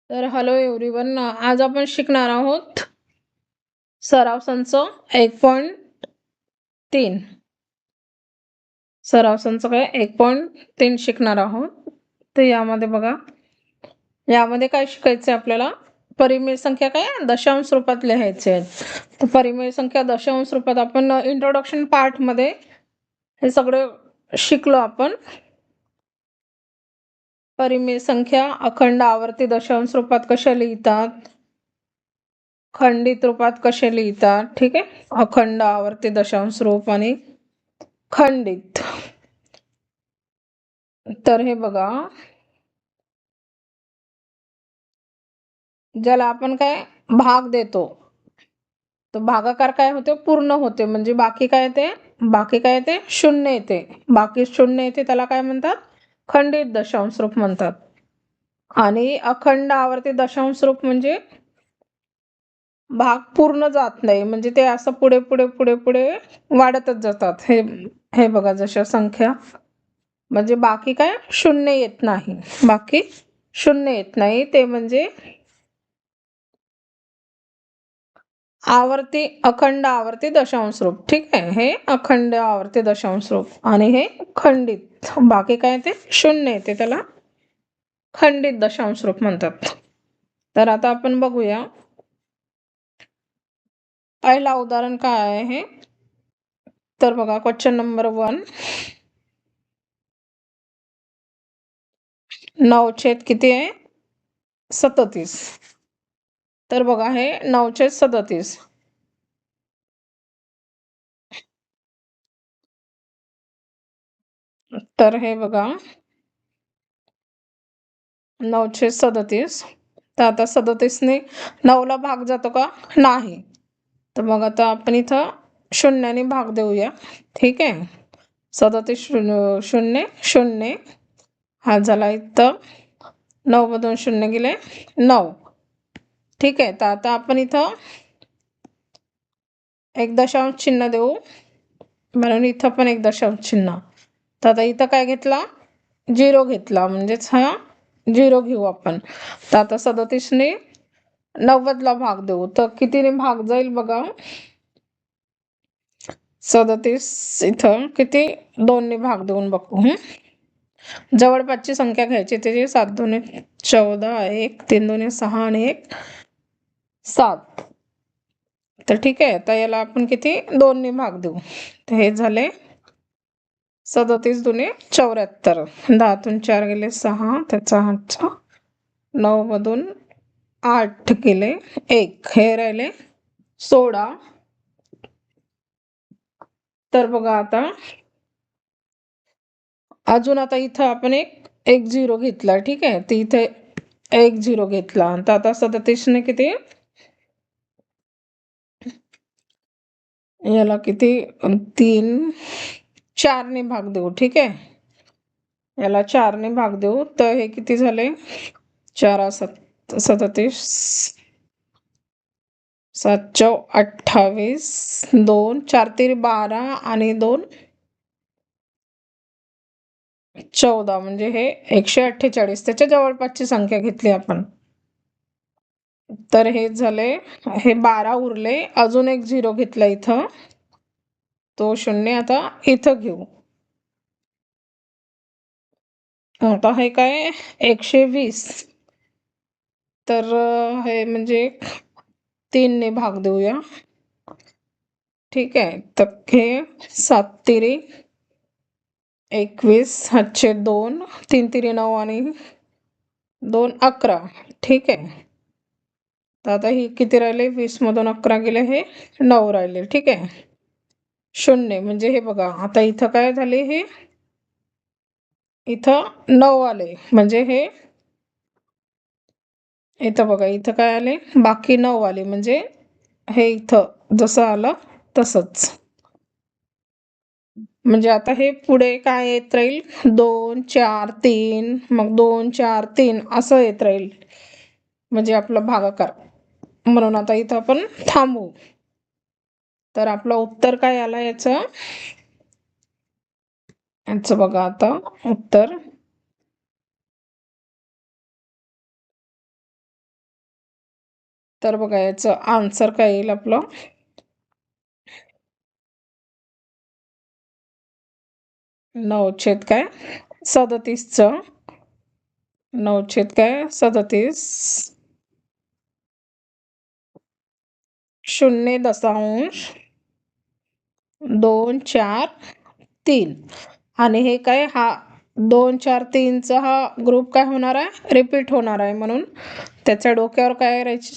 तर hello everyone, आज आपण शिकणार आहोत सराव संच 1.3. सराव संच काय 1.3 शिकणार आहोत. तर यामध्ये बघा, यामध्ये काय शिकायचं आपल्याला, परिमेय संख्या काय दशांश रूपात लिहायचे आहेत. तर परिमेय संख्या दशांश रूपात आपण इंट्रोडक्शन पार्ट मध्ये हे सगळं शिकलो आपण. परिमेय संख्या अखंड आवर्ती दशांश रूपात कशा लिहितात, खंडित रूपात कसे लिहितात. ठीक आहे, अखंड आवर्ती दशांश रूप आणि खंडित. तर हे बघा, ज्याला आपण काय भाग देतो तो भागाकार काय होते, पूर्ण होते. म्हणजे बाकी काय येते शून्य येते. बाकी शून्य येते त्याला काय म्हणतात, खंडित दशांश रूप म्हणतात. आणि अखंड आवर्ती दशांश रूप म्हणजे भाग पूर्ण जात नाही, म्हणजे ते असं पुढे पुढे पुढे पुढे वाढतच जातात. हे बघा, जशा संख्या म्हणजे बाकी काय शून्य येत नाही, बाकी शून्य येत नाही, ते म्हणजे आवर्ती अखंड आवर्ती दशांश रूप. ठीक आहे, हे अखंड आवर्ती दशांश रूप. आणि हे खंडित, बाकी काय ते शून्य येते, त्याला खंडित दशांश रूप म्हणतात. तर आता आपण बघूया पहिला उदाहरण काय आहे. तर बघा, क्वेश्चन नंबर 1, 9 किती आहे 37. तर बघा, हे 9/37. तर हे बघा 9/37. तर आता 37ने 9ला भाग जातो का, नाही. तर मग आता आपण इथं शून्याने भाग देऊया. ठीक आहे, 37 शून्य शून्य, हा झाला इथं 9 मधून शून्य गेले 9. ठीक आहे, तर आता आपण इथं एक दशांश चिन्ह देऊ, म्हणून इथं पण एक दशांश चिन्ह. तर आता इथं काय घेतला, 0 घेतला, म्हणजेच हा 0 घेऊ आपण. तर आता 37ने 90ला भाग देऊ, तर कितीने भाग जाईल बघा. 37 इथं किती 2ने भाग देऊन बघू. जवळपासची संख्या घ्यायची, त्याची 7 दुने 14, 1 3 दुने 6 आणि 1 7. तर ठीक आहे, तर याला आपण किती 2ने भाग देऊ. तर हे झाले 37 दुने 74. 10तून 4 गेले 6, त्याचा हातचा 9 मधून 8 गेले 1, हे राहिले 16. तर बघा आता अजून आता इथं आपण एक 0 घेतला. ठीक आहे, तर इथे एक 0 घेतला. तर आता 37ने किती, याला किती 3 4ने भाग देऊ. ठीक आहे, याला 4ने भाग देऊ, तर हे किती झाले 4 37, 7 28, 2 4 3 12 आणि 2 14, म्हणजे हे 148. त्याच्या जवळपासची संख्या घेतली आपण. तर हे झाले, हे 12 उरले, अजून एक 0 घेतला इथं, तो 0 आता इथं घेऊ. आता हे काय 120. तर हे म्हणजे 3ने भाग देऊया. ठीक आहे, तर हे 7 तिरी 21, 2 3 तिरी 9 आणि 2 11. ठीक आहे, तर आता ही किती राहिले, 20 मधून 11 गेले, हे 9 राहिले. ठीक आहे, 0, म्हणजे हे बघा आता इथं काय झाले, हे इथं 9 आले, म्हणजे हे इथं बघा, इथं काय आले, बाकी 9 आले, म्हणजे हे इथं जसं आलं तसंच. म्हणजे आता हे पुढे काय येत राहील, 2 4 3, मग 2 4 3 असं येत राहील, म्हणजे आपला भागाकार. म्हणून आता इथं आपण थांबू. तर आपलं उत्तर काय आलं याचं बघा, आता उत्तर तर बघा याचं आन्सर काय येईल आपलं. 9/37चं 9/37 0.243 आणि हे काय हा 2 4 3चा हा ग्रुप काय होणार आहे, रिपीट होणार आहे, म्हणून त्याच्या डोक्यावर काय करायची,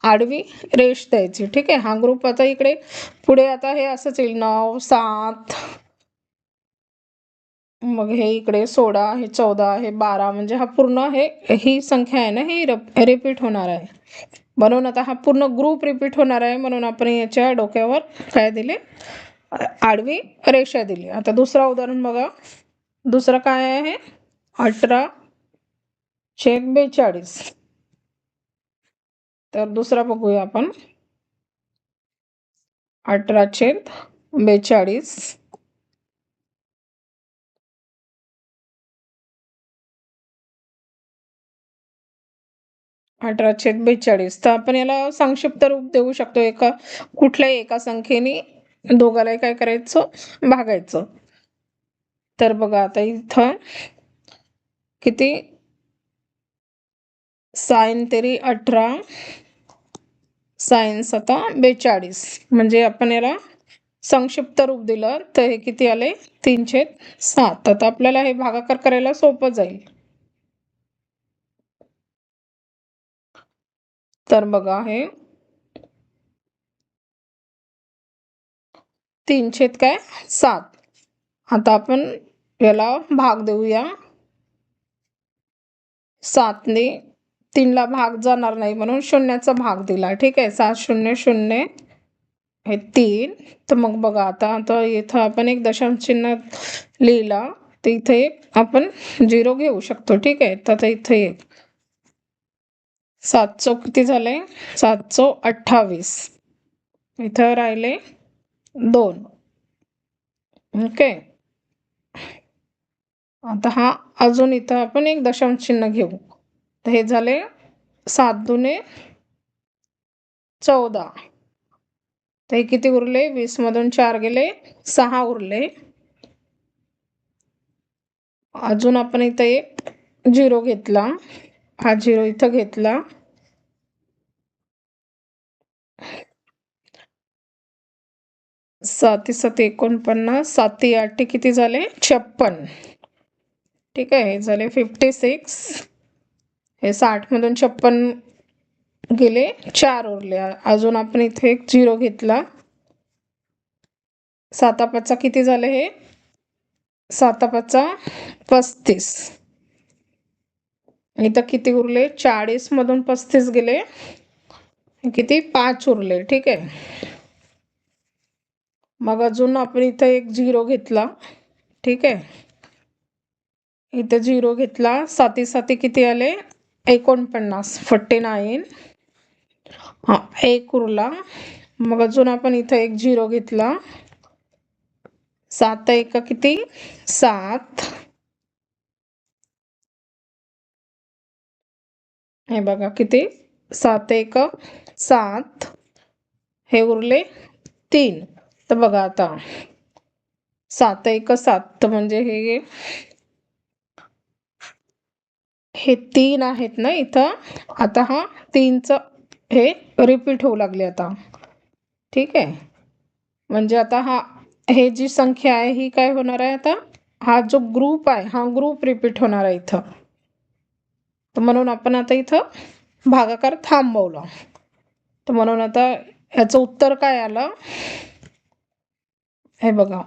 आडवी रेष द्यायची. ठीक आहे. हा ग्रुप आता इकडे पुढे आता हे असंच येईल 9 7, मग हे इकडे 16, हे 14, हे 12, म्हणजे हा पूर्ण ही संख्या आहे ना, ही रिपीट होणार आहे. म्हणून आता हा पूर्ण ग्रुप रिपीट होणार आहे, म्हणून आपण याच्या डोक्यावर काय दिले, आडवी रेषा दिली. आता दुसरा उदाहरण बघा. दुसरं काय आहे, 18/42. तर दुसरा बघूया आपण. 18/42 18/42. तर आपण याला संक्षिप्त रूप देऊ शकतो. कुठल्याही एका संख्येने दोघालाही काय करायचं, भागायचं. तर बघा आता इथं किती, साइन तेरी 18, साइन 42, म्हणजे आपण याला संक्षिप्त रूप दिलं तर हे किती आले, 3/7. आता आपल्याला हे भागाकार करायला सोपं जाईल. तर बघा हे 3/7. आता आपण याला भाग देऊया. 7ने 3ला भाग जाणार नाही, म्हणून शून्याचा भाग दिला. ठीक आहे. 7 0 0 हे 3. तर मग बघा आता इथं आपण एक दशांश चिन्ह लिहिला, तर इथे आपण 0 घेऊ शकतो. ठीक आहे. तर आता इथे 7 चौक किती झाले, 7 चौक 28, इथं राहिले 2. ओके. आता हा अजून इथं आपण एक दशांश चिन्ह घेऊ, तर हे झाले 7 दुने 14. तर हे किती उरले, 20 मधून 4 गेले, 6 उरले. अजून आपण इथं एक 0 घेतला, हा 0 इथं घेतला. 7 7 49, 7 8 किती झाले, 56. ठीक आहे. हे झाले 56. हे 60 मधून 56 गेले, 4 उरले. अजून आपण इथे एक 0 घेतला. 7 5 किती झाले, हे 7 5 35. इथं किती उरले, 40 मधून 35 गेले, किती 5 उरले. ठीक आहे. मग अजून आपण इथं एक 0 घेतला. ठीक आहे. इथं 0 घेतला. 7 7 किती आले, 49 49. हा 1 उरला. मग अजून आपण इथं एक 0 घेतला. 7 1 किती, 7. हे बघा किती, 7 1 7, हे उरले 3. तर बघा आता 7 1 7, म्हणजे हे 3 आहेत ना इथं. आता हा 3चं हे रिपीट होऊ लागले आता. ठीक आहे. म्हणजे आता हे जी संख्या आहे ही काय होणार आहे, आता हा जो ग्रुप आहे हा ग्रुप रिपीट होणार आहे इथं. तर म्हणून आपण आता इथं भागाकार थांबवला. तर म्हणून आता याचं उत्तर काय आलं, हे बघा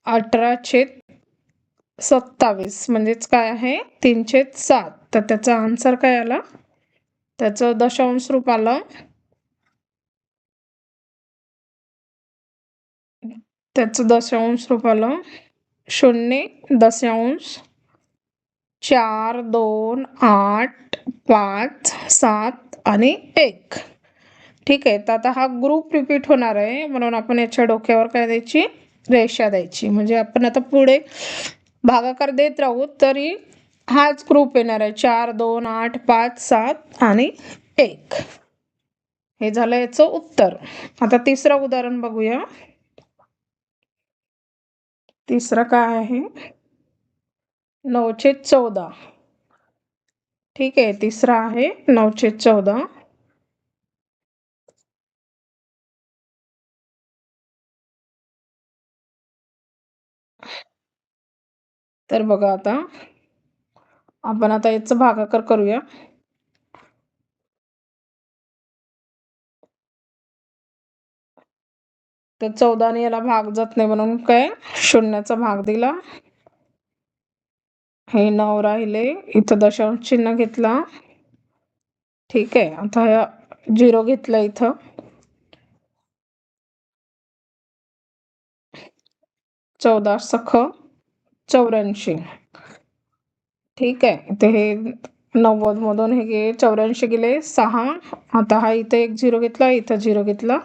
18/27, म्हणजेच काय आहे, 3/7. तर त्याचा आन्सर काय आला, त्याचं दशांश रूप आलं, त्याचं दशांश रूप आलं 0.42857 आणि 1. ठीक आहे. तर आता हा ग्रुप रिपीट होणार आहे, म्हणून आपण याच्या डोक्यावर काय द्यायची, रेषा द्यायची. म्हणजे आपण आता पुढे भागाकार देत राहू तरी हाच ग्रुप येणार आहे, 4 2 8 5 7 आणि 1. हे झालं याचं उत्तर. आता तिसरं उदाहरण बघूया. तिसरं काय आहे? 914. ठीक आहे, तिसरा आहे 914. तर बघा आता आपण आता याचं भागाकार करूया. तर 14ने याला भाग जात नाही म्हणून काय शून्याचा भाग दिला. हे 9 राहिले, इथं दशांश चिन्ह घेतला. ठीक आहे, आता ह्या 0 घेतला इथं. चौदा सख 84. ठीक आहे, ते हे 90 मधून हे 84 गेले 6. आता हा इथं एक 0 घेतला, इथं 0 घेतला.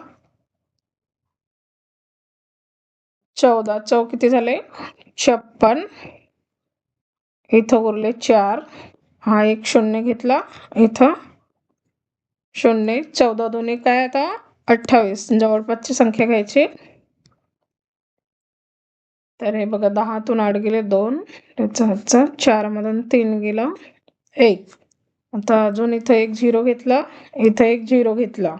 14 चौ किती झाले? 56. इथं उरले 4. हा एक 0 घेतला, इथं 0. 14 दोन्ही काय आता 28. जवळपासची संख्या घ्यायची. तर हे बघा 10तून 8 गेले 2, त्याचा हातचा 4 मधून 3 गेला 1. आता अजून इथं एक 0 घेतला, इथं एक 0 घेतला.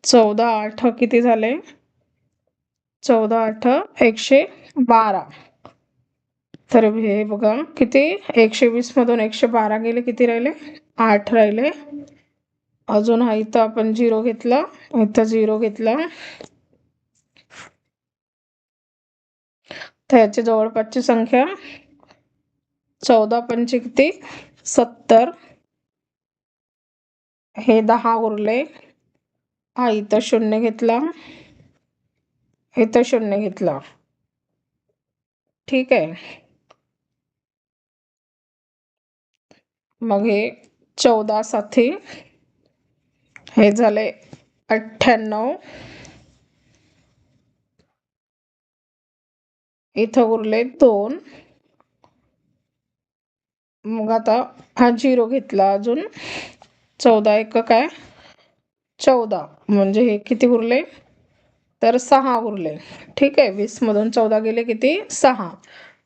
14 8 किती झाले? 14 8 112. तर हे बघा किती 120 मधून 112 गेले, किती राहिले? 8 राहिले. अजून हा इथं आपण 0 घेतला, इथं 0 घेतला. तर याची जवळपासची संख्या 14 पंचे किती 70. हे 10 उरले. हा इथं 0 घेतला, इथं 0 घेतला. ठीक आहे, मग हे 14 साथी हे झाले 98. इथं उरले 2. मग आता हा 0 घेतला अजून. 14 एक काय 14, म्हणजे हे किती उरले? तर 6 उरले. ठीक आहे, 20 मधून 14 गेले किती 6.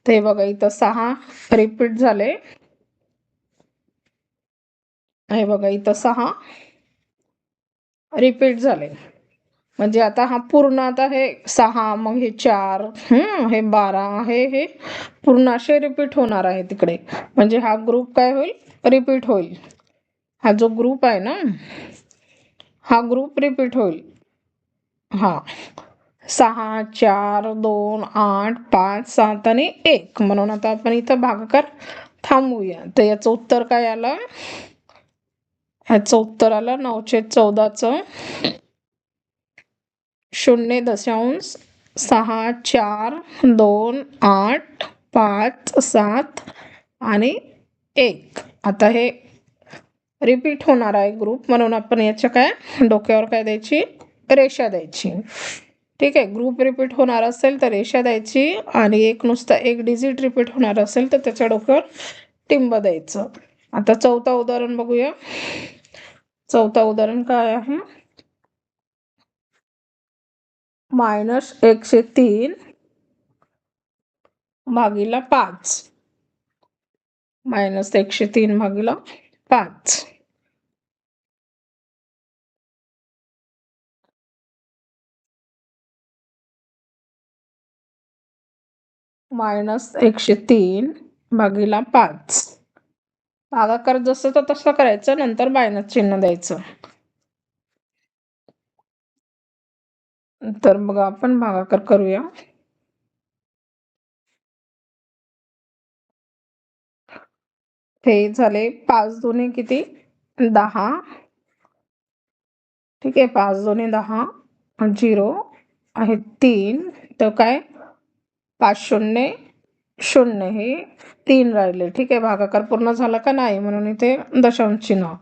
ते बघा इथं 6 रिपीट झाले. हे बघा इथं 6 रिपीट झाले. म्हणजे आता हा पूर्ण, आता हे 6, मग हे 4, हे 12, हे पूर्ण असे रिपीट होणार आहे तिकडे. म्हणजे हा ग्रुप काय होईल? रिपीट होईल. हा जो ग्रुप आहे ना, हा ग्रुप रिपीट होईल. हा 6 4 2 8 5 7 आणि 1. म्हणून आता आपण इथं भागाकार थांबवूया. तर याचं उत्तर काय आलं? ह्याचं उत्तर आलं 914चं 0.6428 आणि 1. आता हे रिपीट होणार आहे ग्रुप, म्हणून आपण याच्या काय डोक्यावर काय द्यायची? रेषा द्यायची. ठीक आहे, ग्रुप रिपीट होणार असेल तर रेषा द्यायची, आणि एक नुसता एक डिजिट रिपीट होणार असेल तर त्याच्या डोक्यावर टिंब द्यायचं. आता चौथा उदाहरण बघूया. चौथा उदाहरण काय आहे? -103 भागीला 5. -103 भागीला 5. -103 भागीला 5. भागाकार जसं तर तसं करायचं, नंतर मायनस चिन्ह द्यायचं. तर मग आपण भागाकार करूया. हे झाले 5 दोन्ही किती 10. ठीक आहे, 5 दोन्ही 10. 0 आहे 3, तर काय 5 0 0, हे 3 राहिले. ठीक आहे, भागाकार पूर्ण झाला का नाही म्हणून इथे दशांश चिन्ह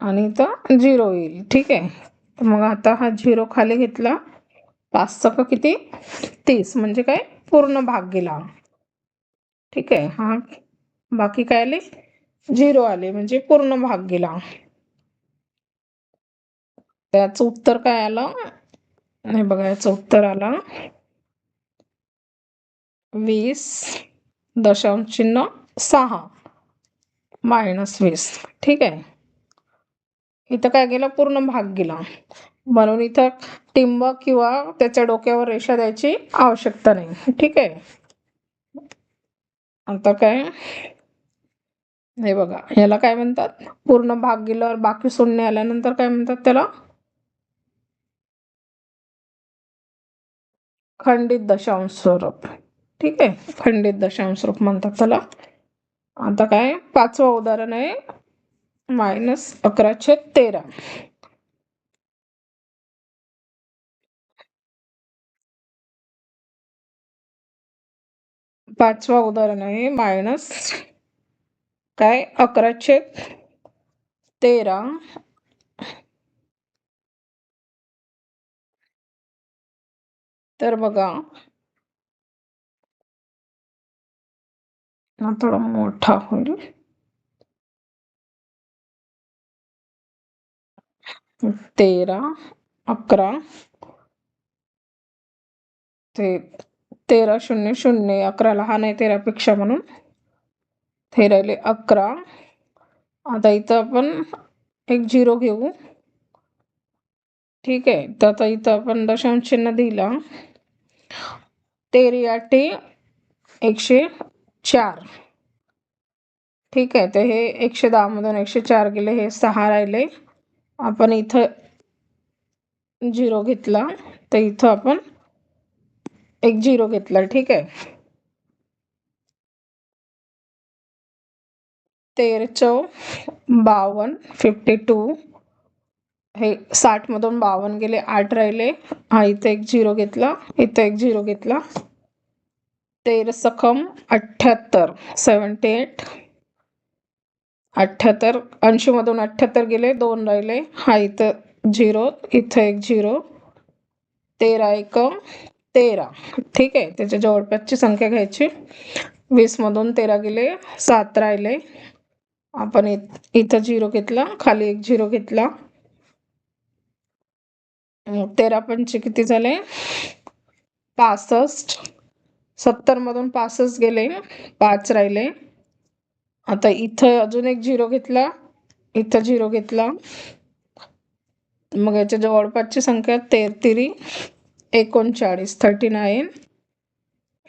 आणि इथं 0 येईल. ठीक आहे, तर मग आता हा 0 खाली घेतला. 5 सक किती 30, म्हणजे काय पूर्ण भाग गेला. ठीक आहे, हा बाकी काय आले 0 आले म्हणजे पूर्ण भाग गेला. त्याचं उत्तर काय आलं? नाही बघा, याचं उत्तर आलं 20.6 -20. ठीक आहे. इथं काय गेलं? पूर्ण भाग गेला. म्हणून इथं टिंबक किंवा त्याच्या डोक्यावर रेषा द्यायची आवश्यकता नाही. ठीक आहे. आता काय, हे बघा, याला काय म्हणतात? पूर्ण भाग गेल्यावर बाकी शून्य आल्यानंतर काय म्हणतात त्याला? खंडित दशांश स्वरूप. ठीक आहे, खंडित दशांश स्वरूप म्हणतात त्याला. आता काय, 5वं उदाहरण आहे -11/13. 5वं उदाहरण आहे -11/13. तर बघा, थोडा मोठा होईल. 13, 11 ते 1300. 11 लहान आहे 13 पेक्षा म्हणून 13ले 11. आता इथं आपण एक 0 घेऊ. ठीक आहे. तर आता इथं आपण दशांश चिन्ह दिला. 13 104. ठीक आहे. तर हे 110 मधून 104 गेले, हे 6 राहिले. आपण इथं 0 घेतला, तर इथं आपण एक 0 घेतला. ठीक आहे. 13 52 52. हे 60 मधून 52 गेले, 8 राहिले. हा इथं एक 0 घेतला, इथं एक 0 घेतला. 13 सखम 78 78. 78 80 मधून 78 गेले, 2 राहिले. हा इथं 0, इथं एक 0. 13 1 13. ठीक आहे. त्याच्या जवळपासची संख्या घ्यायची. 20 मधून 13 गेले, 7 राहिले. आपण इथं 0 घेतला, खाली एक 0 घेतला. 13 पंचे किती झाले? 65. 70 मधून 65 गेले, 5 राहिले. आता इथं अजून एक 0 घेतला, इथं 0 घेतला. मग याच्या जवळपासची संख्या 33 39 39.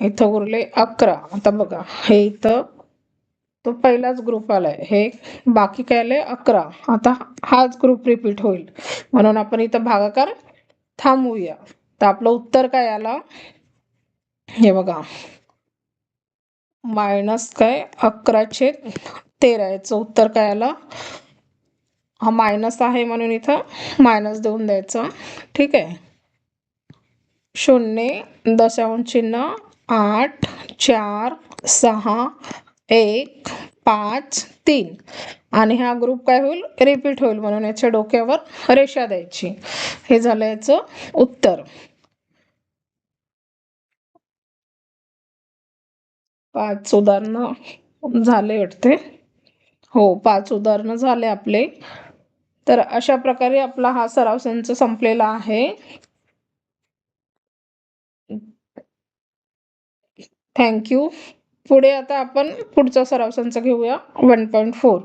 इथं उरले 11. आता बघा, हे इथं तो पहिलाच ग्रुप आलाय, हे बाकी काय आलंय? 11. आता हाच ग्रुप रिपीट होईल, म्हणून आपण इथं भागाकार थांबवूया. तर आपलं उत्तर काय आलं? हे बघा, -11/13. याचं उत्तर काय आलं? हा मायनस आहे म्हणून इथं मायनस देऊन द्यायचं. ठीक आहे. 0 दशांश चिन्ह 8 4 6 1 5 3. आणि हा ग्रुप काय होईल? रिपीट होईल, म्हणून याच्या डोक्यावर रेषा द्यायची. हे झालं याचं उत्तर. 5 उदाहरणं झाले वाटते. हो, 5 उदाहरणं झाले आपले. तर अशा प्रकारे आपला हा सराव संच संपलेला आहे. थँक्यू. पुढे आता आपण पुढचा सराव संच घेऊया 1.4.